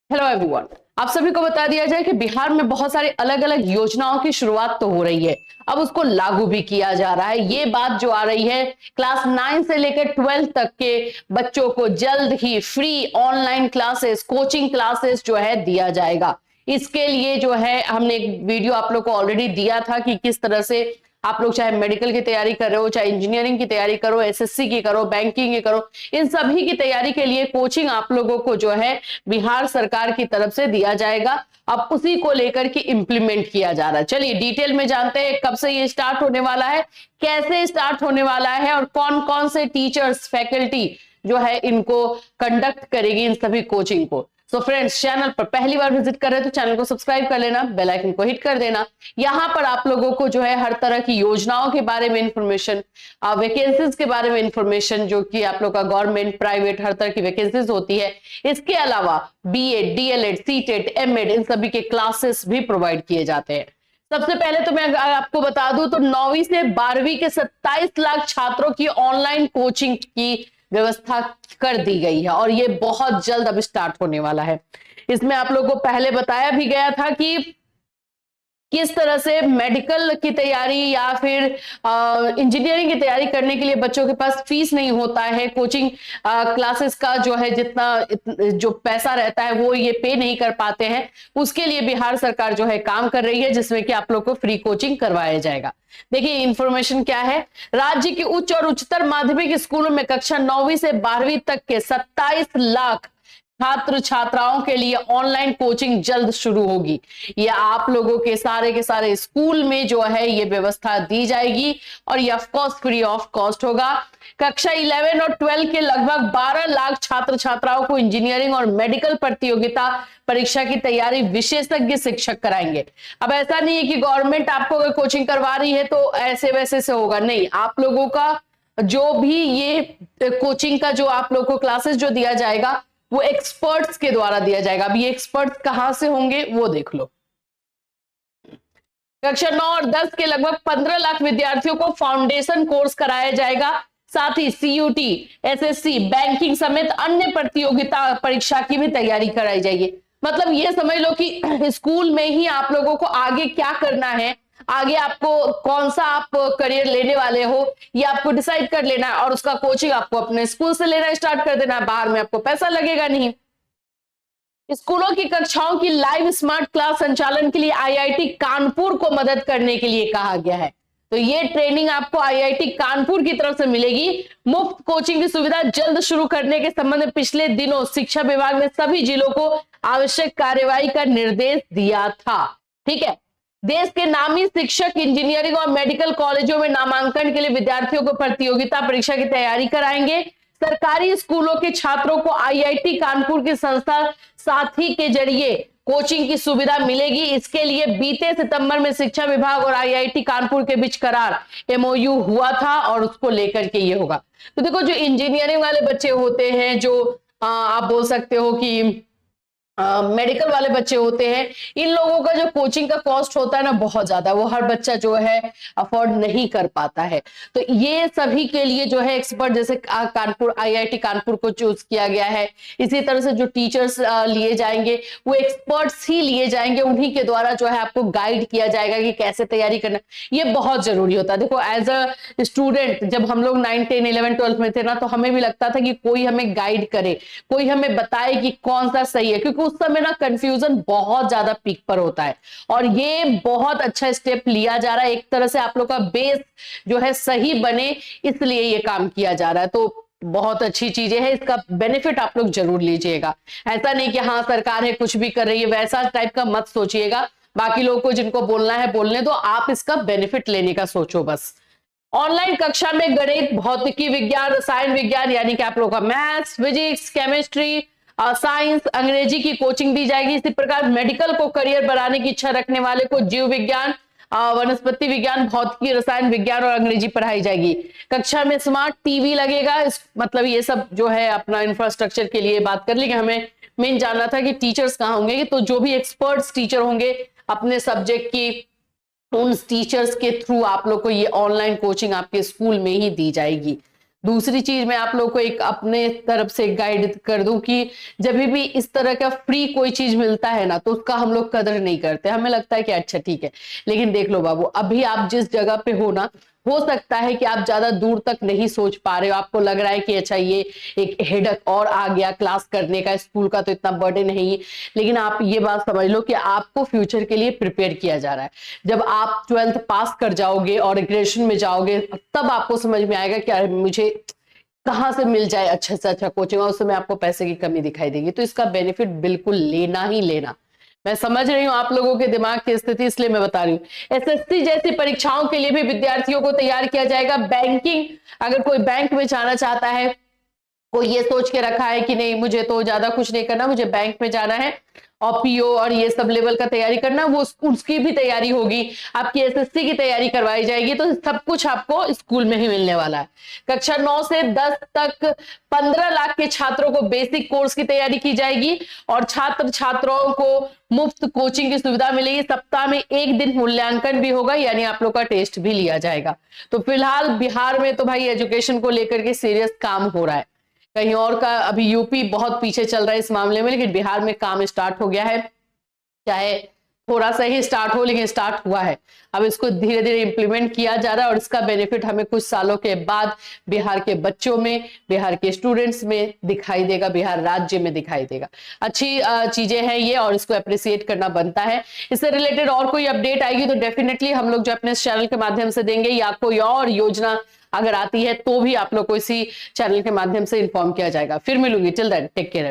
Hello everyone. आप सभी को बता दिया जाए कि बिहार में बहुत सारी अलग अलग योजनाओं की शुरुआत तो हो रही है, अब उसको लागू भी किया जा रहा है। ये बात जो आ रही है, क्लास 9 से लेकर 12 तक के बच्चों को जल्द ही free online classes, coaching classes जो है दिया जाएगा। इसके लिए जो है हमने एक वीडियो आप लोग को ऑलरेडी दिया था कि किस तरह से आप लोग चाहे मेडिकल की तैयारी कर रहे हो, चाहे इंजीनियरिंग की तैयारी करो, एसएससी की करो, बैंकिंग की करो, इन सभी की तैयारी के लिए कोचिंग आप लोगों को जो है बिहार सरकार की तरफ से दिया जाएगा। अब उसी को लेकर के इंप्लीमेंट किया जा रहा है। चलिए डिटेल में जानते हैं कब से ये स्टार्ट होने वाला है, कैसे स्टार्ट होने वाला है और कौन कौन से टीचर्स, फैकल्टी जो है इनको कंडक्ट करेगी इन सभी कोचिंग को। सो फ्रेंड्स, चैनल पर पहली बार विजिट कर रहे हैं तो चैनल को सब्सक्राइब कर लेना, बेल आइकन को हिट कर देना। यहां पर आप लोगों को जो है हर तरह की योजनाओं के बारे में इंफॉर्मेशन, वैकेंसीज के बारे में इंफॉर्मेशन, जो कि आप लोग का गवर्नमेंट, प्राइवेट, हर तरह की वैकेंसीज होती है। इसके अलावा बीएड, डीएलएड, सीटेट, एमएड, इन सभी के क्लासेस भी प्रोवाइड किए जाते हैं। सबसे पहले तो मैं आपको बता दूं तो 9वीं से 12वीं के 27 लाख छात्रों की ऑनलाइन कोचिंग की व्यवस्था कर दी गई है और ये बहुत जल्द अब स्टार्ट होने वाला है। इसमें आप लोगों को पहले बताया भी गया था कि किस तरह से मेडिकल की तैयारी या फिर इंजीनियरिंग की तैयारी करने के लिए बच्चों के पास फीस नहीं होता है, कोचिंग क्लासेस का जो है जितना जो पैसा रहता है वो ये पे नहीं कर पाते हैं। उसके लिए बिहार सरकार जो है काम कर रही है, जिसमें कि आप लोग को फ्री कोचिंग करवाया जाएगा। देखिए इंफॉर्मेशन क्या है। राज्य के उच्च और उच्चतर माध्यमिक स्कूलों में कक्षा 9वीं से 12वीं तक के 27 लाख छात्र छात्राओं के लिए ऑनलाइन कोचिंग जल्द शुरू होगी। ये आप लोगों के सारे स्कूल में जो है ये व्यवस्था दी जाएगी और ये of course free of cost होगा। कक्षा 11 और 12 के लगभग 12 लाख छात्र छात्राओं को इंजीनियरिंग और मेडिकल प्रतियोगिता परीक्षा की तैयारी विशेषज्ञ शिक्षक कराएंगे। अब ऐसा नहीं है कि गवर्नमेंट आपको अगर कोचिंग करवा रही है तो ऐसे वैसे से होगा, नहीं। आप लोगों का जो भी ये कोचिंग का जो आप लोगों को क्लासेस जो दिया जाएगा वो एक्सपर्ट्स के द्वारा दिया जाएगा। अब ये एक्सपर्ट्स कहां से होंगे वो देख लो। कक्षा 9 और 10 के लगभग 15 लाख विद्यार्थियों को फाउंडेशन कोर्स कराया जाएगा। साथ ही सीयूटी, एसएससी, बैंकिंग समेत अन्य प्रतियोगिता परीक्षा की भी तैयारी कराई जाएगी। मतलब ये समझ लो कि स्कूल में ही आप लोगों को आगे क्या करना है, आगे आपको कौन सा आप करियर लेने वाले हो ये आपको डिसाइड कर लेना है और उसका कोचिंग आपको अपने स्कूल से लेना स्टार्ट कर देना है। बाहर में आपको पैसा लगेगा नहीं। स्कूलों की कक्षाओं की लाइव स्मार्ट क्लास संचालन के लिए आईआईटी कानपुर को मदद करने के लिए कहा गया है। तो ये ट्रेनिंग आपको आईआईटी कानपुर की तरफ से मिलेगी। मुफ्त कोचिंग की सुविधा जल्द शुरू करने के संबंध में पिछले दिनों शिक्षा विभाग ने सभी जिलों को आवश्यक कार्यवाही का निर्देश दिया था। ठीक है। देश के नामी शिक्षक इंजीनियरिंग और मेडिकल कॉलेजों में नामांकन के लिए विद्यार्थियों को प्रतियोगिता परीक्षा की तैयारी कराएंगे। सरकारी स्कूलों के छात्रों को आईआईटी कानपुर की संस्था साथी के जरिए कोचिंग की सुविधा मिलेगी। इसके लिए बीते सितंबर में शिक्षा विभाग और आईआईटी कानपुर के बीच करार एमओयू हुआ था और उसको लेकर के ये होगा। तो देखो जो इंजीनियरिंग वाले बच्चे होते हैं, जो आप बोल सकते हो कि मेडिकल वाले बच्चे होते हैं, इन लोगों का जो कोचिंग का कॉस्ट होता है ना बहुत ज्यादा, वो हर बच्चा जो है अफोर्ड नहीं कर पाता है। तो ये सभी के लिए जो है एक्सपर्ट, जैसे कानपुर, आईआईटी कानपुर को चूज किया गया है। इसी तरह से जो टीचर्स लिए जाएंगे वो एक्सपर्ट्स ही लिए जाएंगे, उन्हीं के द्वारा जो है आपको गाइड किया जाएगा कि कैसे तैयारी करना। ये बहुत जरूरी होता है। देखो एज अ स्टूडेंट जब हम लोग 9, 10, 11, 12 में थे ना, तो हमें भी लगता था कि कोई हमें गाइड करे, कोई हमें बताए कि कौन सा सही है, क्योंकि उस समय ना कंफ्यूजन बहुत ज्यादा पीक पर होता है। और ये बहुत अच्छा स्टेप लिया जा रहा है, एक तरह से आप लोग का बेस जो है सही बने, इसलिए ये काम किया जा रहा है। तो बहुत अच्छी चीजें हैं, इसका बेनिफिट आप लोग जरूर लीजिएगा। ऐसा नहीं कि हाँ सरकार है कुछ भी कर रही है, वैसा टाइप का मत सोचिएगा। बाकी लोगों को जिनको बोलना है बोलने दो, आप इसका बेनिफिट लेने का सोचो बस। ऑनलाइन कक्षा में गणित, भौतिकी विज्ञान, रसायन विज्ञान यानी कि आप लोगों का मैथ्स, फिजिक्स, केमिस्ट्री, साइंस, अंग्रेजी की कोचिंग दी जाएगी। इसी प्रकार मेडिकल को करियर बनाने की इच्छा रखने वाले को जीव विज्ञान, वनस्पति विज्ञान, भौतिकी, रसायन विज्ञान और अंग्रेजी पढ़ाई जाएगी। कक्षा में स्मार्ट टीवी लगेगा। मतलब ये सब जो है अपना इंफ्रास्ट्रक्चर के लिए बात कर ली कि हमें मेन जानना था कि टीचर्स कहाँ होंगे। तो जो भी एक्सपर्ट्स टीचर होंगे अपने सब्जेक्ट की, उन टीचर्स के थ्रू आप लोग को ये ऑनलाइन कोचिंग आपके स्कूल में ही दी जाएगी। दूसरी चीज मैं आप लोग को एक अपने तरफ से गाइड कर दूं कि जब भी इस तरह का फ्री कोई चीज मिलता है ना तो उसका हम लोग कदर नहीं करते, हमें लगता है कि अच्छा ठीक है। लेकिन देख लो बाबू, अभी आप जिस जगह पे हो ना, हो सकता है कि आप ज्यादा दूर तक नहीं सोच पा रहे हो, आपको लग रहा है कि अच्छा ये एक हेडक और आ गया क्लास करने का, स्कूल का तो इतना बर्डन नहीं है। लेकिन आप ये बात समझ लो कि आपको फ्यूचर के लिए प्रिपेयर किया जा रहा है। जब आप 12th पास कर जाओगे और ग्रेजुएशन में जाओगे तब आपको समझ में आएगा कि मुझे कहां से मिल जाए अच्छे से अच्छा कोचिंग, और उस समय आपको पैसे की कमी दिखाई देगी। तो इसका बेनिफिट बिल्कुल लेना ही लेना। मैं समझ रही हूँ आप लोगों के दिमाग की स्थिति, इसलिए मैं बता रही हूँ। एसएससी जैसी परीक्षाओं के लिए भी विद्यार्थियों को तैयार किया जाएगा। बैंकिंग, अगर कोई बैंक में जाना चाहता है, कोई ये सोच के रखा है कि नहीं मुझे तो ज्यादा कुछ नहीं करना, मुझे बैंक में जाना है और पीओ और ये सब लेवल का तैयारी करना, वो उसकी भी तैयारी होगी। आपकी एसएससी की तैयारी करवाई जाएगी। तो सब कुछ आपको स्कूल में ही मिलने वाला है। कक्षा 9 से 10 तक 15 लाख के छात्रों को बेसिक कोर्स की तैयारी की जाएगी और छात्र छात्राओं को मुफ्त कोचिंग की सुविधा मिलेगी। सप्ताह में एक दिन मूल्यांकन भी होगा, यानी आप लोग का टेस्ट भी लिया जाएगा। तो फिलहाल बिहार में तो भाई एजुकेशन को लेकर के सीरियस काम हो रहा है। कहीं और का अभी यूपी बहुत पीछे चल रहा है इस मामले में, लेकिन बिहार में काम स्टार्ट हो गया है। चाहे थोड़ा सा ही स्टार्ट हो, लेकिन स्टार्ट हुआ है। अब इसको धीरे धीरे इंप्लीमेंट किया जा रहा है और इसका बेनिफिट हमें कुछ सालों के बाद बिहार के बच्चों में, बिहार के स्टूडेंट्स में दिखाई देगा, बिहार राज्य में दिखाई देगा। अच्छी चीजें हैं ये और इसको अप्रिसिएट करना बनता है। इससे रिलेटेड और कोई अपडेट आएगी तो डेफिनेटली हम लोग जो अपने इस चैनल के माध्यम से देंगे, या कोई और योजना अगर आती है तो भी आप लोग को इसी चैनल के माध्यम से इन्फॉर्म किया जाएगा। फिर मिलूंगी, टिल देन टेक केयर।